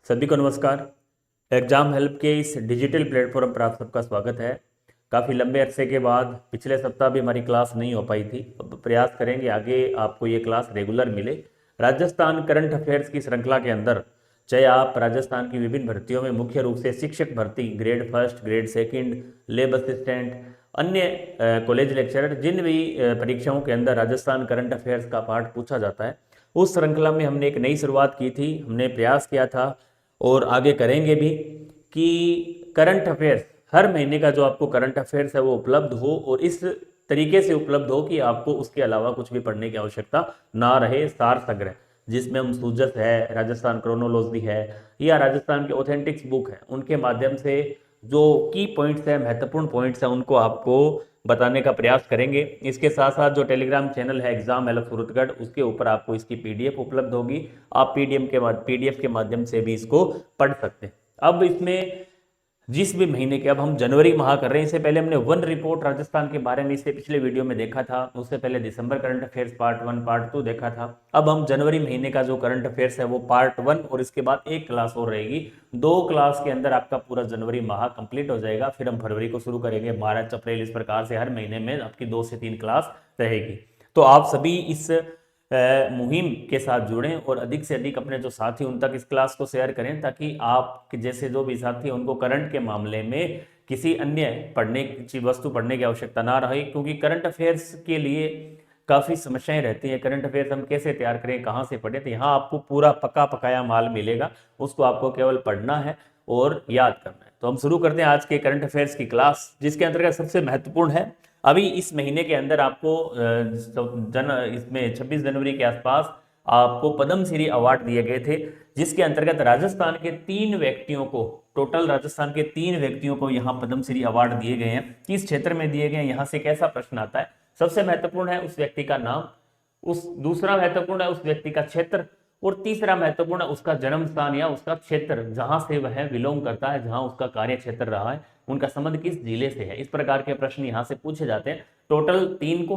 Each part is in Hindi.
सभी को नमस्कार। एग्जाम हेल्प के इस डिजिटल प्लेटफॉर्म पर आप सबका स्वागत है। काफ़ी लंबे अरसे के बाद पिछले सप्ताह भी हमारी क्लास नहीं हो पाई थी। अब प्रयास करेंगे आगे आपको ये क्लास रेगुलर मिले। राजस्थान करंट अफेयर्स की श्रृंखला के अंदर चाहे आप राजस्थान की विभिन्न भर्तियों में मुख्य रूप से शिक्षक भर्ती ग्रेड फर्स्ट ग्रेड सेकंड लेब असिस्टेंट अन्य कॉलेज लेक्चरर जिन भी परीक्षाओं के अंदर राजस्थान करंट अफेयर्स का पाठ पूछा जाता है, उस श्रृंखला में हमने एक नई शुरुआत की थी। हमने प्रयास किया था और आगे करेंगे भी कि करंट अफेयर्स हर महीने का जो आपको करंट अफेयर्स है वो उपलब्ध हो और इस तरीके से उपलब्ध हो कि आपको उसके अलावा कुछ भी पढ़ने की आवश्यकता ना रहे। सार संग्रह जिसमें हम सूजस है, राजस्थान क्रोनोलॉजी है या राजस्थान के ऑथेंटिक्स बुक है, उनके माध्यम से जो की पॉइंट्स है, महत्वपूर्ण पॉइंट्स है, उनको आपको बताने का प्रयास करेंगे। इसके साथ साथ जो टेलीग्राम चैनल है एग्जाम हेल्प सूरतगढ़, उसके ऊपर आपको इसकी पीडीएफ उपलब्ध होगी। आप पीडीएफ के माध्यम से भी इसको पढ़ सकते हैं। अब इसमें जिस भी महीने के, अब हम जनवरी माह कर रहे हैं, इससे पहले हमने वन रिपोर्ट राजस्थान के बारे में इससे पिछले वीडियो में देखा था। उससे पहले दिसंबर करंट अफेयर्स पार्ट 1 पार्ट 2 देखा था। अब हम जनवरी महीने का जो करंट अफेयर्स है वो पार्ट 1 और इसके बाद एक क्लास और रहेगी। 2 क्लास के अंदर आपका पूरा जनवरी माह कंप्लीट हो जाएगा। फिर हम फरवरी को शुरू करेंगे, मार्च अप्रैल, इस प्रकार से हर महीने में आपकी 2 से 3 क्लास रहेगी। तो आप सभी इस मुहिम के साथ जुड़ें और अधिक से अधिक अपने जो साथी उन तक इस क्लास को शेयर करें, ताकि आप जैसे जो भी साथी हैं उनको करंट के मामले में किसी अन्य पढ़ने की वस्तु पढ़ने की आवश्यकता ना रहे। क्योंकि करंट अफेयर्स के लिए काफ़ी समस्याएं रहती हैं। करंट अफेयर्स हम कैसे तैयार करें, कहाँ से पढ़ें, तो यहाँ आपको पूरा पका पकाया माल मिलेगा। उसको आपको केवल पढ़ना है और याद करना है। तो हम शुरू करते हैं आज के करंट अफेयर्स की क्लास, जिसके अंतर्गत सबसे महत्वपूर्ण है अभी इस महीने के अंदर आपको इसमें 26 जनवरी के आसपास आपको पद्म श्री अवार्ड दिए गए थे, जिसके अंतर्गत राजस्थान के 3 व्यक्तियों को, टोटल राजस्थान के 3 व्यक्तियों को यहाँ पद्म श्री अवार्ड दिए गए हैं। किस क्षेत्र में दिए गए हैं, यहाँ से कैसा प्रश्न आता है। सबसे महत्वपूर्ण है उस व्यक्ति का नाम, उस दूसरा महत्वपूर्ण है उस व्यक्ति का क्षेत्र, और तीसरा महत्वपूर्ण है उसका जन्म स्थान या उसका क्षेत्र जहां से वह बिलोंग करता है, जहां उसका कार्य क्षेत्र रहा है, उनका संबंध किस जिले से है। इस प्रकार के प्रश्न यहां से पूछे जाते हैं। टोटल 3 को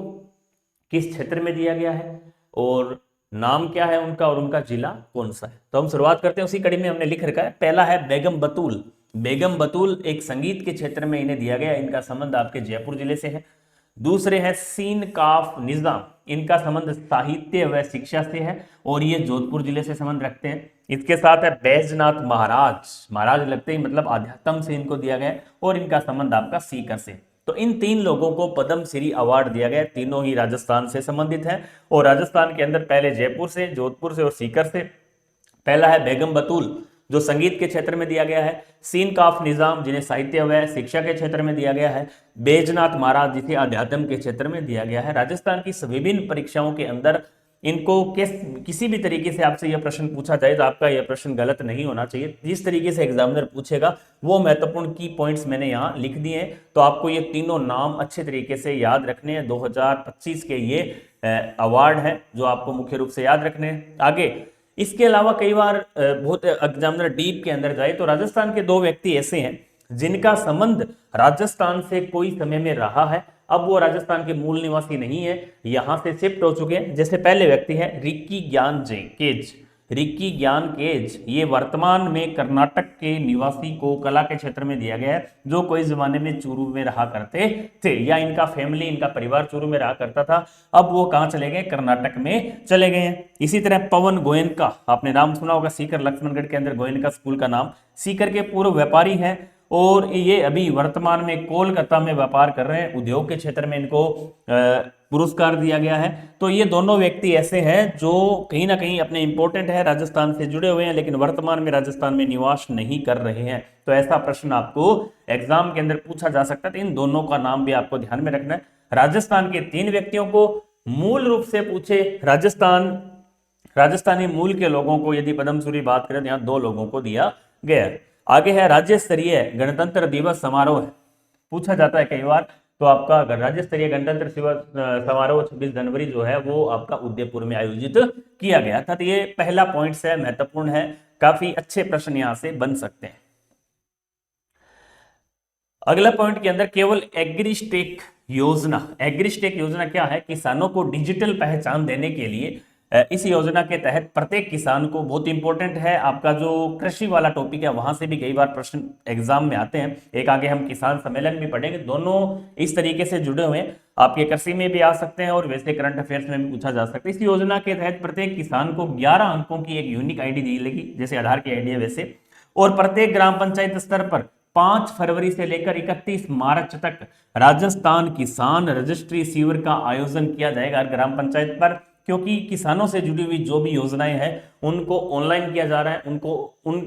किस क्षेत्र में दिया गया है और नाम क्या है उनका और उनका जिला कौन सा है। तो हम शुरुआत करते हैं, उसी कड़ी में हमने लिख रखा है। पहला है बेगम बतूल। बेगम बतूल एक संगीत के क्षेत्र में इन्हें दिया गया, इनका संबंध आपके जयपुर जिले से है। दूसरे हैं सीन काफ निजाम, इनका संबंध साहित्य व शिक्षा से है और ये जोधपुर जिले से संबंध रखते हैं। इसके साथ है बैजनाथ महाराज, महाराज लगते ही मतलब आध्यात्म से इनको दिया गया और इनका संबंध आपका सीकर से। तो इन 3 लोगों को पद्म श्री अवार्ड दिया गया, तीनों ही राजस्थान से संबंधित हैं और राजस्थान के अंदर पहले जयपुर से, जोधपुर से और सीकर से। पहला है बेगम बतूल जो संगीत के क्षेत्र में दिया गया है, सीन काफ निजाम जिन्हें साहित्य व शिक्षा के क्षेत्र में दिया गया है, बैजनाथ महाराज जिसे अध्यात्म के क्षेत्र में दिया गया है। राजस्थान की विभिन्न परीक्षाओं के अंदर इनको किसी भी तरीके से आपसे यह प्रश्न पूछा जाए तो आपका यह प्रश्न गलत नहीं होना चाहिए। जिस तरीके से एग्जामिनर पूछेगा वो महत्वपूर्ण की पॉइंट्स मैंने यहाँ लिख दिए हैं। तो आपको ये तीनों नाम अच्छे तरीके से याद रखने हैं। 2025 के ये अवार्ड है जो आपको मुख्य रूप से याद रखने हैं। आगे इसके अलावा कई बार बहुत एग्जामिनर डीप के अंदर जाए तो राजस्थान के 2 व्यक्ति ऐसे हैं जिनका संबंध राजस्थान से कोई समय में रहा है, अब वो राजस्थान के मूल निवासी नहीं है, यहां से शिफ्ट हो चुके हैं। जैसे पहले व्यक्ति है रिक्की ज्ञान केज। रिक्की ज्ञान केज ये वर्तमान में कर्नाटक के निवासी को कला के क्षेत्र में दिया गया है, जो कोई जमाने में चूरू में रहा करते थे या इनका फैमिली, इनका परिवार चूरू में रहा करता था। अब वो कहां चले गए, कर्नाटक में चले गए हैं। इसी तरह पवन गोयनका, आपने नाम सुना होगा, सीकर लक्ष्मणगढ़ के अंदर गोयनका स्कूल का नाम। सीकर के पूर्व व्यापारी हैं और ये अभी वर्तमान में कोलकाता में व्यापार कर रहे हैं। उद्योग के क्षेत्र में इनको पुरस्कार दिया गया है। तो ये दोनों व्यक्ति ऐसे हैं जो कहीं ना कहीं अपने इंपॉर्टेंट है, राजस्थान से जुड़े हुए हैं, लेकिन वर्तमान में राजस्थान में निवास नहीं कर रहे हैं। तो ऐसा प्रश्न आपको एग्जाम के अंदर पूछा जा सकता है। तो इन दोनों का नाम भी आपको ध्यान में रखना है। राजस्थान के 3 व्यक्तियों को मूल रूप से पूछे, राजस्थानी मूल के लोगों को यदि पद्म श्री बात करें तो यहाँ 2 लोगों को दिया गया। आगे है राज्य स्तरीय गणतंत्र दिवस समारोह, पूछा जाता है कई बार। तो आपका राज्य स्तरीय गणतंत्र समारोह 26 जनवरी जो है वो आपका उदयपुर में आयोजित किया गया था। तो ये पहला पॉइंट है, महत्वपूर्ण है, काफी अच्छे प्रश्न यहां से बन सकते हैं। अगला पॉइंट के अंदर केवल एग्रीस्टेक योजना। एग्रीस्टेक योजना क्या है, किसानों को डिजिटल पहचान देने के लिए इस योजना के तहत प्रत्येक किसान को, बहुत इंपॉर्टेंट है, आपका जो कृषि वाला टॉपिक है वहां से भी कई बार प्रश्न एग्जाम में आते हैं। एक आगे हम किसान सम्मेलन भी पढ़ेंगे, दोनों इस तरीके से जुड़े हुए हैं, आपके कृषि में भी आ सकते हैं और वैसे करंट अफेयर्स में भी पूछा जा सकता है। इस योजना के तहत प्रत्येक किसान को 11 अंकों की एक यूनिक आईडी दी जाएगी, जैसे आधार की आईडी है वैसे, और प्रत्येक ग्राम पंचायत स्तर पर 5 फरवरी से लेकर 31 मार्च तक राजस्थान किसान रजिस्ट्री शिविर का आयोजन किया जाएगा हर ग्राम पंचायत पर, क्योंकि किसानों से जुड़ी हुई जो भी योजनाएं हैं उनको ऑनलाइन किया जा रहा है, उनको उन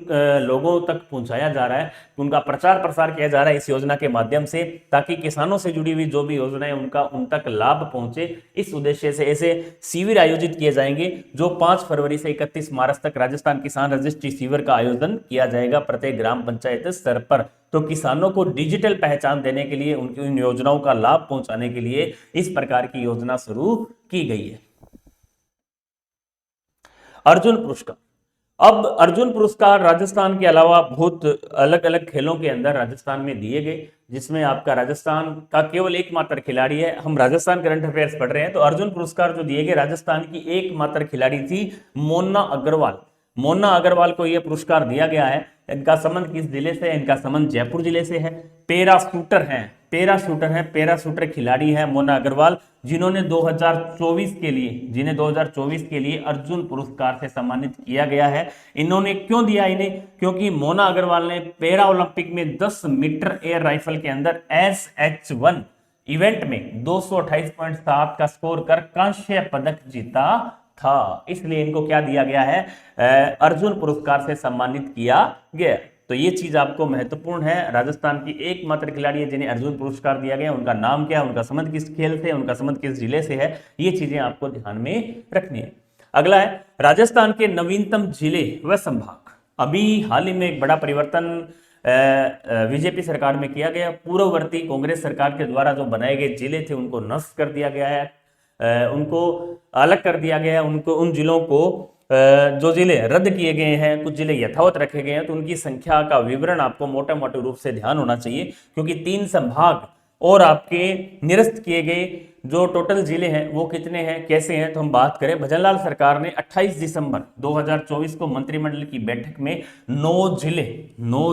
लोगों तक पहुंचाया जा रहा है, उनका प्रचार प्रसार किया जा रहा है इस योजना के माध्यम से, ताकि किसानों से जुड़ी हुई जो भी योजनाएं उनका उन तक लाभ पहुंचे। इस उद्देश्य से ऐसे शिविर आयोजित किए जाएंगे जो 5 फरवरी से 31 मार्च तक राजस्थान किसान रजिस्ट्री शिविर का आयोजन किया जाएगा प्रत्येक ग्राम पंचायत स्तर पर। तो किसानों को डिजिटल पहचान देने के लिए, उनकी उन योजनाओं का लाभ पहुंचाने के लिए इस प्रकार की योजना शुरू की गई है। अर्जुन पुरस्कार। अब अर्जुन पुरस्कार राजस्थान के अलावा बहुत अलग अलग खेलों के अंदर राजस्थान में दिए गए, जिसमें आपका राजस्थान का केवल एकमात्र खिलाड़ी है, हम राजस्थान करंट अफेयर्स पढ़ रहे हैं, तो अर्जुन पुरस्कार जो दिए गए राजस्थान की एकमात्र खिलाड़ी थी मोना अग्रवाल। मोना अग्रवाल को यह पुरस्कार दिया गया है। इनका संबंध किस जिले से है? इनका संबंध जयपुर जिले से है। पैराशूटर खिलाड़ी है मोना अग्रवाल, जिन्हें 2024 के लिए अर्जुन पुरस्कार से सम्मानित किया गया है। इन्होंने क्यों दिया इन्हें? क्योंकि मोना अग्रवाल ने पैरा ओलंपिक में 10 मीटर एयर राइफल के अंदर SH1 इवेंट में 228.7 का स्कोर कर कांस्य पदक जीता था, इसलिए इनको क्या दिया गया है? अर्जुन पुरस्कार से सम्मानित किया गया। तो ये चीज आपको महत्वपूर्ण है। राजस्थान की एकमात्र खिलाड़ी है जिन्हें अर्जुन पुरस्कार दिया गया, उनका नाम क्या है, उनका संबंध किस खेल से, उनका संबंध किस जिले से है, ये चीजें आपको ध्यान में रखनी है। अगला है राजस्थान के नवीनतम जिले व संभाग। अभी हाल ही में एक बड़ा परिवर्तन बीजेपी सरकार में किया गया। पूर्ववर्ती कांग्रेस सरकार के द्वारा जो बनाए गए जिले थे उनको नष्ट कर दिया गया है, उनको अलग कर दिया गया है, उनको उन जिलों को जो जिले रद्द किए गए हैं, कुछ जिले यथावत रखे गए हैं, तो उनकी संख्या का विवरण आपको मोटे मोटे रूप से ध्यान होना चाहिए, क्योंकि 3 संभाग और आपके निरस्त किए गए जो टोटल जिले हैं वो कितने हैं, कैसे हैं, तो हम बात करें। भजनलाल सरकार ने 28 दिसंबर 2024 को मंत्रिमंडल की बैठक में 9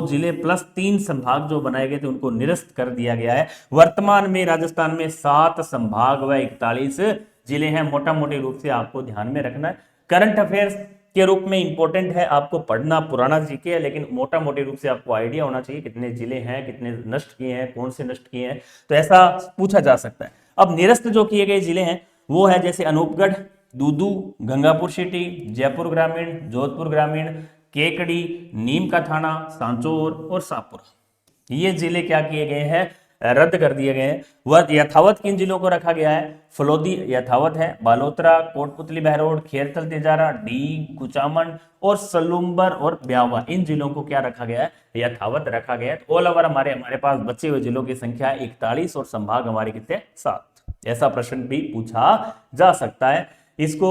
जिले प्लस 3 संभाग जो बनाए गए थे उनको निरस्त कर दिया गया है। वर्तमान में राजस्थान में 7 संभाग व 41 जिले हैं। मोटा मोटी रूप से आपको ध्यान में रखना है। करंट अफेयर्स के रूप में इंपॉर्टेंट है आपको पढ़ना, पुराना जीके है, लेकिन मोटा मोटी रूप से आपको आइडिया होना चाहिए कितने जिले हैं, कितने नष्ट किए हैं, कौन से नष्ट किए हैं, तो ऐसा पूछा जा सकता है। अब निरस्त जो किए गए जिले हैं वो है जैसे अनूपगढ़, दूदू, गंगापुर सिटी, जयपुर ग्रामीण, जोधपुर ग्रामीण, केकड़ी, नीम का थाना, सांचौर और शाहपुरा। ये जिले क्या किए गए हैं? रद्द कर दिए गए हैं। वह यथावत किन जिलों को रखा गया है? फलोदी यथावत है, बालोतरा, कोटपुतली बहरोड, खेरथल तेजारा, डी, कुचामन और सलूम्बर और ब्यावा, इन जिलों को क्या रखा गया है? यथावत रखा गया है। तो ऑल ओवर हमारे पास बचे हुए जिलों की संख्या 41 और संभाग हमारे कितने? 7। ऐसा प्रश्न भी पूछा जा सकता है। इसको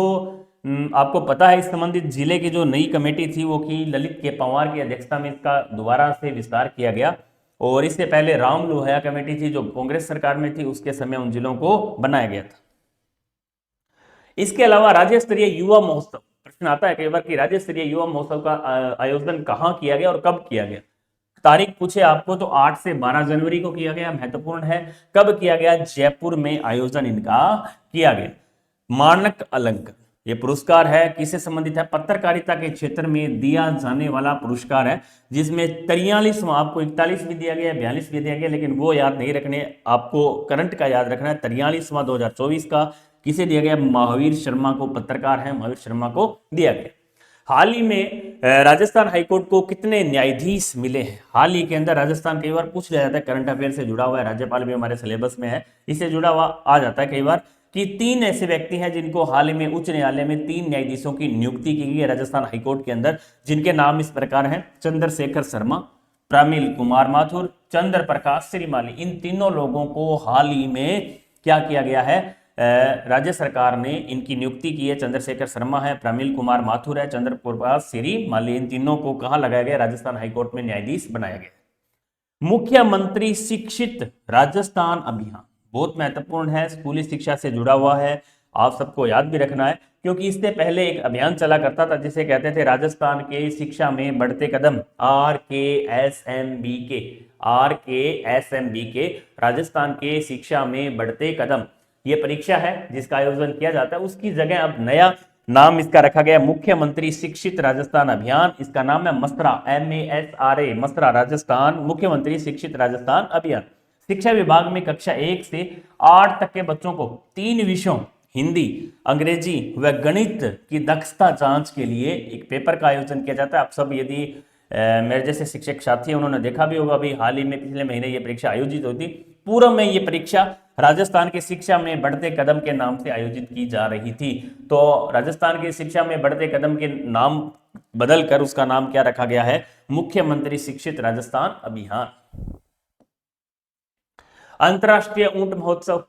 आपको पता है, इस संबंधित जिले की जो नई कमेटी थी वो की ललित के पंवार की अध्यक्षता में इसका दोबारा से विस्तार किया गया, और इससे पहले राम लोहिया कमेटी थी जो कांग्रेस सरकार में थी, उसके समय उन जिलों को बनाया गया था। इसके अलावा राज्य स्तरीय युवा महोत्सव, प्रश्न आता है कई बार कि राज्य स्तरीय युवा महोत्सव का आयोजन कहां किया गया और कब किया गया। तारीख पूछे आपको तो 8 से 12 जनवरी को किया गया, महत्वपूर्ण है। कब किया गया? जयपुर में आयोजन इनका किया गया। मानक अलंकार ये पुरस्कार है, किससे संबंधित है? पत्रकारिता के क्षेत्र में दिया जाने वाला पुरस्कार है, जिसमें 43वां, आपको 41 भी दिया गया, 42 भी दिया गया, लेकिन वो याद नहीं रखने, आपको करंट का याद रखना है। 43वां 2024 का किसे दिया गया? महावीर शर्मा को, पत्रकार है, महावीर शर्मा को दिया गया। हाल ही में राजस्थान हाईकोर्ट को कितने न्यायाधीश मिले हैं? हाल ही के अंदर राजस्थान कई बार पूछ लिया जाता है, करंट अफेयर से जुड़ा हुआ है, राज्यपाल भी हमारे सिलेबस में है, इससे जुड़ा हुआ आ जाता है कई बार कि 3 ऐसे व्यक्ति हैं जिनको हाल ही में उच्च न्यायालय में 3 न्यायाधीशों की नियुक्ति की गई है राजस्थान हाईकोर्ट के अंदर, जिनके नाम इस प्रकार हैं: चंद्रशेखर शर्मा, प्रमिल कुमार माथुर, चंद्र प्रकाश श्रीमाली। इन तीनों लोगों को हाल ही में क्या किया गया है? राज्य सरकार ने इनकी नियुक्ति की है। चंद्रशेखर शर्मा है, प्रमिल कुमार माथुर है, चंद्र प्रकाश श्रीमाली, इन तीनों को कहां लगाया गया? राजस्थान हाईकोर्ट में न्यायाधीश बनाया गया। मुख्यमंत्री शिक्षित राजस्थान अभियान बहुत महत्वपूर्ण है, स्कूली शिक्षा से जुड़ा हुआ है। आप सबको याद भी रखना है, क्योंकि इससे पहले एक अभियान चला करता था जिसे कहते थे राजस्थान के शिक्षा में बढ़ते कदम, RKSMBK, RKSMBK, राजस्थान के शिक्षा में बढ़ते कदम। ये परीक्षा है जिसका आयोजन किया जाता है, उसकी जगह अब नया नाम इसका रखा गया मुख्यमंत्री शिक्षित राजस्थान अभियान। इसका नाम है मसरा, MASRA, मसरा राजस्थान मुख्यमंत्री शिक्षित राजस्थान अभियान। शिक्षा विभाग में कक्षा 1 से 8 तक के बच्चों को 3 विषयों हिंदी, अंग्रेजी व गणित की दक्षता जांच के लिए एक पेपर का आयोजन किया जाता है। आप सब यदि मेरे जैसे शिक्षक साथी हैं उन्होंने देखा भी होगा, अभी हाल ही में पिछले महीने ये परीक्षा आयोजित हुई थी। पूर्व में ये परीक्षा राजस्थान की शिक्षा में बढ़ते कदम के नाम से आयोजित की जा रही थी। तो राजस्थान की शिक्षा में बढ़ते कदम के नाम बदलकर उसका नाम क्या रखा गया है, मुख्यमंत्री शिक्षित राजस्थान अभियान। अंतरराष्ट्रीय ऊंट महोत्सव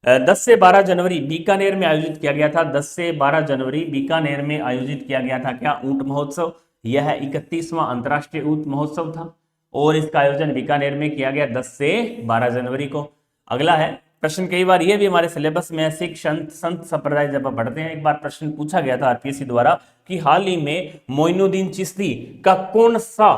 10 से 12 जनवरी बीकानेर में आयोजित किया गया था। 10 से 12 जनवरी बीकानेर में आयोजित किया गया था क्या, ऊंट महोत्सव। यह 31वां अंतरराष्ट्रीय ऊंट महोत्सव था और इसका आयोजन बीकानेर में किया गया 10 से 12 जनवरी को। अगला है प्रश्न, कई बार यह भी हमारे सिलेबस में सिख संत संप्रदाय जब आप पढ़ते हैं, एक बार प्रश्न पूछा गया था आरपीएससी द्वारा कि हाल ही में मोइनुद्दीन चिश्ती का कौन सा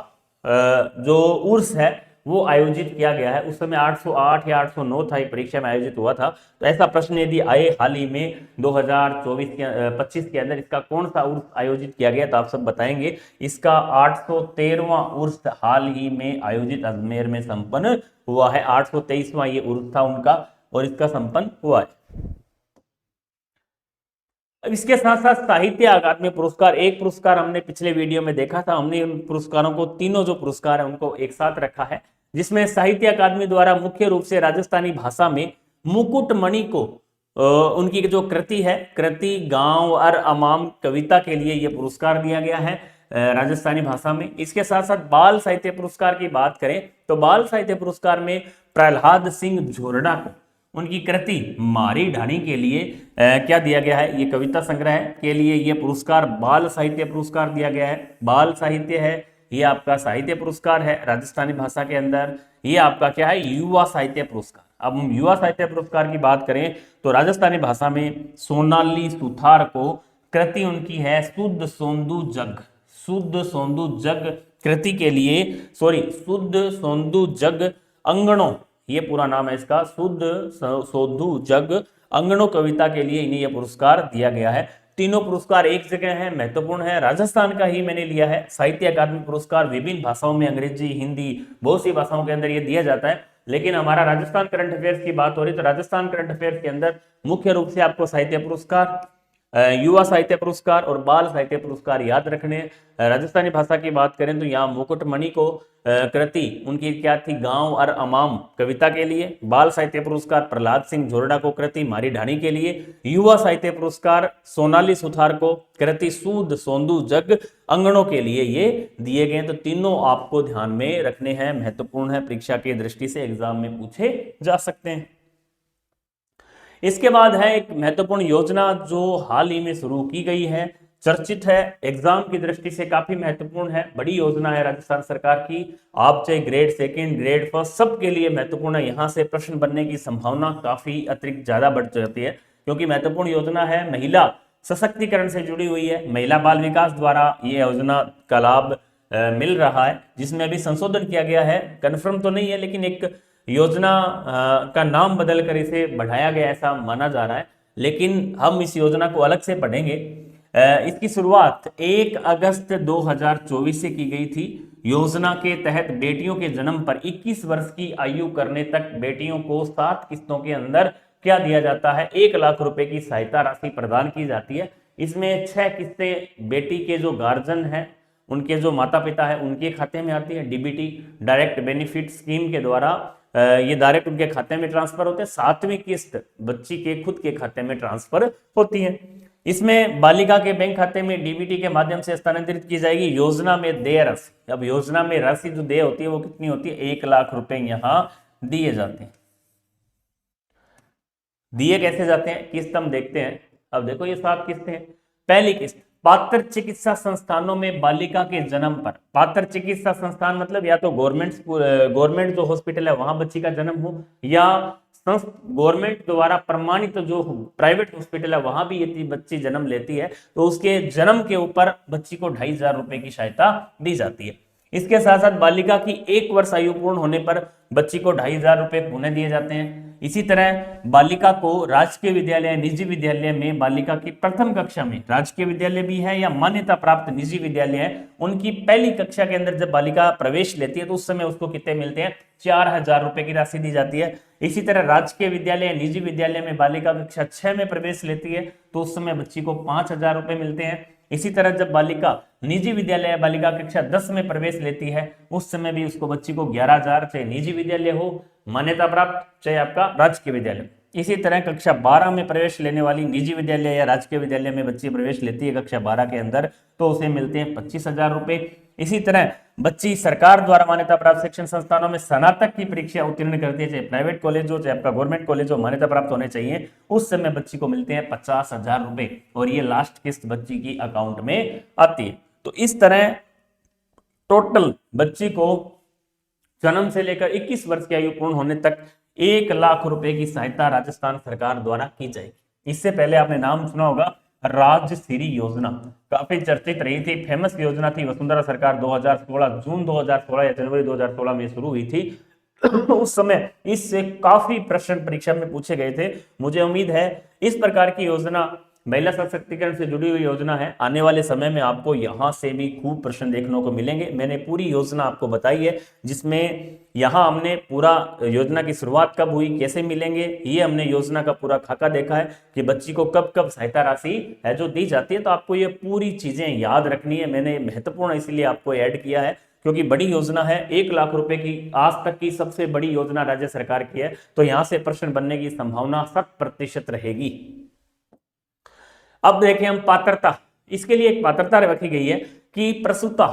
जो उर्स है वो आयोजित किया गया है। उस समय 808 या 809 था, एक परीक्षा में आयोजित हुआ था। तो ऐसा प्रश्न यदि आए हाल ही में 2024-25 के अंदर इसका कौन सा उर्स आयोजित किया गया, तो आप सब बताएंगे। इसका 813वां उर्स हाल ही में आयोजित अजमेर में संपन्न हुआ है। 823वां ये उर्स था उनका और इसका संपन्न हुआ है। अब इसके साथ साथ साहित्य अकादमी पुरस्कार, एक पुरस्कार हमने पिछले वीडियो में देखा था, हमने उन पुरस्कारों को, तीनों जो पुरस्कार है उनको एक साथ रखा है, जिसमें साहित्य अकादमी द्वारा मुख्य रूप से राजस्थानी भाषा में मुकुटमणि को उनकी जो कृति है, कृति गांव और अमाम कविता के लिए यह पुरस्कार दिया गया है राजस्थानी भाषा में। इसके साथ साथ बाल साहित्य पुरस्कार की बात करें तो बाल साहित्य पुरस्कार में प्रहलाद सिंह झोरडा को उनकी कृति मारी ढाणी के लिए क्या दिया गया है, ये कविता संग्रह के लिए ये पुरस्कार बाल साहित्य पुरस्कार दिया गया है। बाल साहित्य है ये आपका साहित्य पुरस्कार है राजस्थानी भाषा के अंदर। ये आपका क्या है, युवा साहित्य पुरस्कार। अब हम युवा साहित्य पुरस्कार की बात करें तो राजस्थानी भाषा में सोनाली सुथार को कृति उनकी है शुद्ध सोंदू जग, शुद्ध सोंदू जग कृति के लिए, शुद्ध सोंदू जग अंगणों, ये पूरा नाम है इसका, शुद्ध सोंदू जग अंगणों कविता के लिए इन्हें यह पुरस्कार दिया गया है। तीनों पुरस्कार एक जगह है, महत्वपूर्ण है, राजस्थान का ही मैंने लिया है। साहित्य अकादमी पुरस्कार विभिन्न भाषाओं में, अंग्रेजी, हिंदी, बहुत सी भाषाओं के अंदर ये दिया जाता है, लेकिन हमारा राजस्थान करंट अफेयर्स की बात हो रही तो राजस्थान करंट अफेयर्स के अंदर मुख्य रूप से आपको साहित्य पुरस्कार, युवा साहित्य पुरस्कार और बाल साहित्य पुरस्कार याद रखने। राजस्थानी भाषा की बात करें तो यहाँ मुकुटमणि को कृति उनकी क्या थी, गांव और अमाम कविता के लिए। बाल साहित्य पुरस्कार प्रहलाद सिंह झोरडा को कृति मारी ढाणी के लिए। युवा साहित्य पुरस्कार सोनाली सुथार को कृति सूद सोंदू जग अंगणों के लिए ये दिए गए। तो तीनों आपको ध्यान में रखने हैं, महत्वपूर्ण है, परीक्षा की दृष्टि से एग्जाम में पूछे जा सकते हैं। इसके बाद है एक महत्वपूर्ण योजना जो हाल ही में शुरू की गई है, चर्चित है, एग्जाम की दृष्टि से काफी महत्वपूर्ण है, बड़ी योजना है राजस्थान सरकार की। आप चाहे ग्रेड सेकंड, ग्रेड फर्स्ट, सबके लिए महत्वपूर्ण है। यहाँ से प्रश्न बनने की संभावना काफी अतिरिक्त ज्यादा बढ़ जाती है, क्योंकि महत्वपूर्ण योजना है, महिला सशक्तिकरण से जुड़ी हुई है। महिला बाल विकास द्वारा ये योजना का लाभ मिल रहा है, जिसमें अभी संशोधन किया गया है, कन्फर्म तो नहीं है, लेकिन एक योजना का नाम बदलकर इसे बढ़ाया गया ऐसा माना जा रहा है। लेकिन हम इस योजना को अलग से पढ़ेंगे। इसकी शुरुआत 1 अगस्त 2024 से की गई थी। योजना के तहत बेटियों के जन्म पर 21 वर्ष की आयु करने तक बेटियों को 7 किस्तों के अंदर क्या दिया जाता है, 1 लाख रुपए की सहायता राशि प्रदान की जाती है। इसमें 6 किस्तें बेटी के जो गार्जियन हैं, उनके जो माता पिता है, उनके खाते में आती है। डीबीटी, डायरेक्ट बेनिफिट स्कीम के द्वारा ये डायरेक्ट उनके खाते में ट्रांसफर होते हैं। 7वीं किस्त बच्ची के खुद के खाते में ट्रांसफर होती है। इसमें बालिका के बैंक खाते में डीबीटी के माध्यम से स्थानांतरित की जाएगी योजना में देय राशि। अब योजना में राशि जो देय होती है वो कितनी होती है, 1 लाख रुपए यहां दिए जाते हैं। दिए कैसे जाते हैं, किस्त हम देखते हैं। अब देखो ये 7 किस्तें हैं। पहली किस्त, पात्र चिकित्सा संस्थानों में बालिका के जन्म पर, पात्र चिकित्सा संस्थान मतलब या तो गवर्नमेंट जो हॉस्पिटल है वहां बच्ची का जन्म हो, या गवर्नमेंट द्वारा प्रमाणित जो प्राइवेट हॉस्पिटल है वहां भी यदि बच्ची जन्म लेती है तो उसके जन्म के ऊपर बच्ची को 2,500 रुपए की सहायता दी जाती है। इसके साथ साथ बालिका की 1 वर्ष आयु पूर्ण होने पर बच्ची को 2,500 रुपए पुनः दिए जाते हैं। इसी तरह बालिका को राजकीय विद्यालय, निजी विद्यालय में बालिका की प्रथम कक्षा में, राजकीय विद्यालय भी है या मान्यता प्राप्त निजी विद्यालय है, उनकी पहली कक्षा के अंदर जब बालिका प्रवेश लेती है तो उस समय उसको कितने मिलते हैं, 4,000 रुपए की राशि दी जाती है। इसी तरह राजकीय विद्यालय या निजी विद्यालय में बालिका कक्षा 6 में प्रवेश लेती है तो उस समय बच्ची को 5,000 रुपए मिलते हैं। इसी तरह जब बालिका निजी विद्यालय या बालिका कक्षा 10 में प्रवेश लेती है उस समय भी उसको बच्ची को 11,000, चाहे निजी विद्यालय हो मान्यता प्राप्त चाहे आपका राजकीय विद्यालय। इसी तरह कक्षा 12 में प्रवेश लेने वाली निजी विद्यालय या राजकीय विद्यालय में बच्ची प्रवेश लेती है कक्षा 12 के अंदर तो उसे मिलते हैं 25,000 रुपए। इसी तरह बच्ची सरकार द्वारा मान्यता प्राप्त शिक्षण संस्थानों में स्नातक की परीक्षा उत्तीर्ण करती है, चाहे प्राइवेट कॉलेज हो चाहे आपका गवर्नमेंट कॉलेज हो, मान्यता प्राप्त होने चाहिए, उस समय बच्ची को मिलते हैं 50,000 रुपए और ये लास्ट किस्त बच्ची की अकाउंट में आती है। तो इस तरह टोटल बच्ची को जन्म से लेकर 21 वर्ष की आयु पूर्ण होने तक 1,00,000 रुपए की सहायता राजस्थान सरकार द्वारा की जाएगी। इससे पहले आपने नाम सुना होगा राजश्री योजना, काफी चर्चित रही थी, फेमस योजना थी, वसुंधरा सरकार 2016 जून 2016 या जनवरी 2016 में शुरू हुई थी। उस समय इससे काफी प्रश्न परीक्षा में पूछे गए थे। मुझे उम्मीद है इस प्रकार की योजना महिला सशक्तिकरण से जुड़ी हुई योजना है, आने वाले समय में आपको यहां से भी खूब प्रश्न देखने को मिलेंगे। मैंने पूरी योजना आपको बताई है जिसमें यहां हमने पूरा योजना की शुरुआत कब हुई, कैसे मिलेंगे, ये हमने योजना का पूरा खाका देखा है कि बच्ची को कब कब सहायता राशि है जो दी जाती है। तो आपको ये पूरी चीजें याद रखनी है, मैंने महत्वपूर्ण इसलिए आपको ऐड किया है क्योंकि बड़ी योजना है, 1,00,000 रुपए की आज तक की सबसे बड़ी योजना राज्य सरकार की है, तो यहां से प्रश्न बनने की संभावना 100% रहेगी। अब देखें हम पात्रता, इसके लिए एक पात्रता रखी गई है कि प्रसूता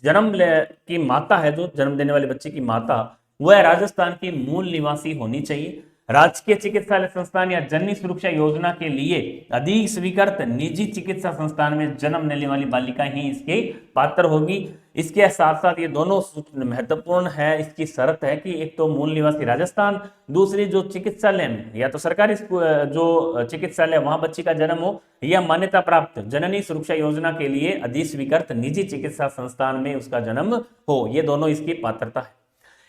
की माता है, जो जन्म देने वाले बच्चे की माता, वह राजस्थान की मूल निवासी होनी चाहिए। राजकीय चिकित्सालय संस्थान या जननी सुरक्षा योजना के लिए अधिक स्वीकृत निजी चिकित्सा संस्थान में जन्म लेने वाली बालिका ही इसके पात्र होगी। इसके साथ साथ ये दोनों महत्वपूर्ण है, इसकी शर्त है कि एक तो मूल निवासी राजस्थान, दूसरी जो चिकित्सालय में या तो सरकारी जो चिकित्सालय वहां बच्ची का जन्म हो या मान्यता प्राप्त जननी सुरक्षा योजना के लिए अधिस्वीकृत निजी चिकित्सा संस्थान में उसका जन्म हो, ये दोनों इसकी पात्रता है।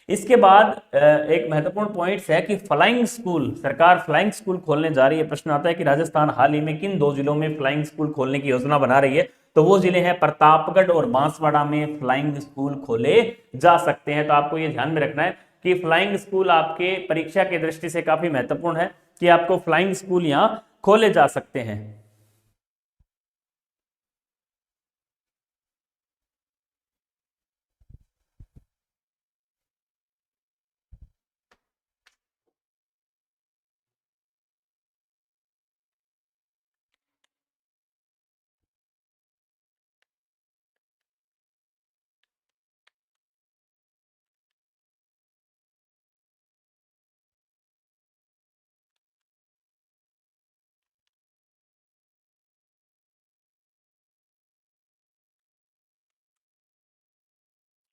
इसके बाद एक महत्वपूर्ण पॉइंट है कि फ्लाइंग स्कूल, सरकार फ्लाइंग स्कूल खोलने जा रही है। प्रश्न आता है कि राजस्थान हाल ही में किन 2 जिलों में फ्लाइंग स्कूल खोलने की योजना बना रही है, तो वो जिले हैं प्रतापगढ़ और बांसवाड़ा में फ्लाइंग स्कूल खोले जा सकते हैं। तो आपको ये ध्यान में रखना है कि फ्लाइंग स्कूल आपके परीक्षा की दृष्टि से काफी महत्वपूर्ण है कि आपको फ्लाइंग स्कूल यहाँ खोले जा सकते हैं।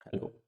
हेलो।